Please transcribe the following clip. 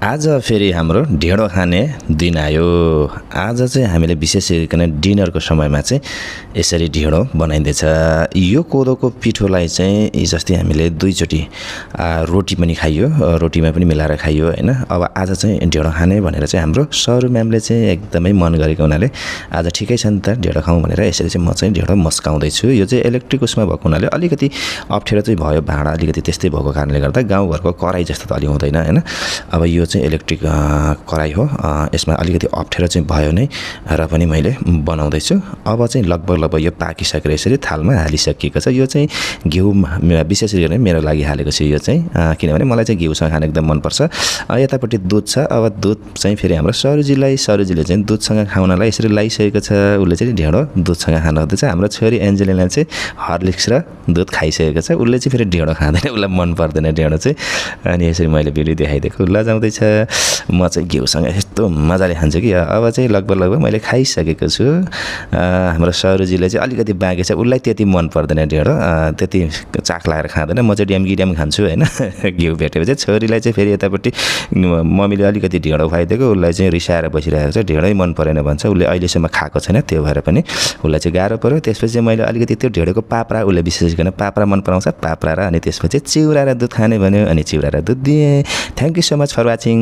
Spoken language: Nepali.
आज फेरि हाम्रो ढेँडो खाने दिन आयो। आज चाहिँ हामीले विशेष गरिकन डिनरको समयमा चाहिँ यसरी ढेँडो बनाइँदैछ। यो कोदोको पिठोलाई चाहिँ हिजोअस्ति हामीले दुईचोटि रोटी पनि खाइयो, रोटीमा पनि मिलाएर खाइयो हैन। अब आज चाहिँ ढेँडो खाने भनेर चाहिँ हाम्रो सरू म्यामले चाहिँ एकदमै मन गरेको हुनाले आज ठिकै छ नि त ढेँडो खाउँ भनेर यसरी चाहिँ म चाहिँ ढेँडो मस्काउँदैछु। यो चाहिँ इलेक्ट्रिक उसमा भएको हुनाले अलिकति अप्ठ्यारो चाहिँ भयो, भाँडा अलिकति त्यस्तै भएको कारणले गर्दा गाउँघरको कराई जस्तो त अलि हुँदैन हैन। अब यो चाहिँ इलेक्ट्रिक कराई हो, यसमा अलिकति अप्ठ्यारो चाहिँ भयो नै र पनि मैले बनाउँदैछु। अब चाहिँ लगभग यो पाकिसकेर यसरी थालमा हालिसकिएको छ। यो चाहिँ घिउ विशेष गरेर मेरो लागि हालेको छु यो चाहिँ, किनभने मलाई चाहिँ घिउसँग खान एकदम मनपर्छ। यतापट्टि दुध छ। अब दुध चाहिँ फेरि हाम्रो सरुजीले चाहिँ दुधसँग खाउनलाई यसरी लाइसकेको छ। उसले चाहिँ ढेँडो दुधसँग खान हुँदैछ। हाम्रो छोरी एन्जेलिना चाहिँ हर्लिक्स र दुध खाइसकेको छ। उसले चाहिँ फेरि ढेँडो खाँदैन, उसलाई मन पर्दैन ढेँडो चाहिँ। अनि यसरी मैले भिडियो देखाइदिएको लजाउँदैछ। म चाहिँ घिउसँग यस्तो मजाले खान्छु कि अब चाहिँ लगभग मैले खाइसकेको छु। हाम्रो सरुजीले चाहिँ अलिकति बाँकी छ, उसलाई त्यति मन पर्दैन ढेँडो, त्यति चाख लगाएर खाँदैन। म चाहिँ ड्याम खान्छु होइन। घिउ भेटेपछि छोरीलाई चाहिँ फेरि यतापट्टि मम्मीले अलिकति ढेँडो खुवाइदिएको, उसलाई चाहिँ रिसाएर बसिरहेको छ, ढेँडै मन परेन भन्छ। उसले अहिलेसम्म खाएको छैन, त्यो भएर पनि उसलाई चाहिँ गाह्रो पऱ्यो। त्यसपछि मैले अलिकति त्यो ढेँडोको पाप्रा, उसले विशेष गरेर पाप्रा मन पराउँछ, पाप्रा र अनि त्यसपछि चिउरा र दुध खाने भन्यो, अनि चिउरा र दुध दिएँ। Thank you so much for watching.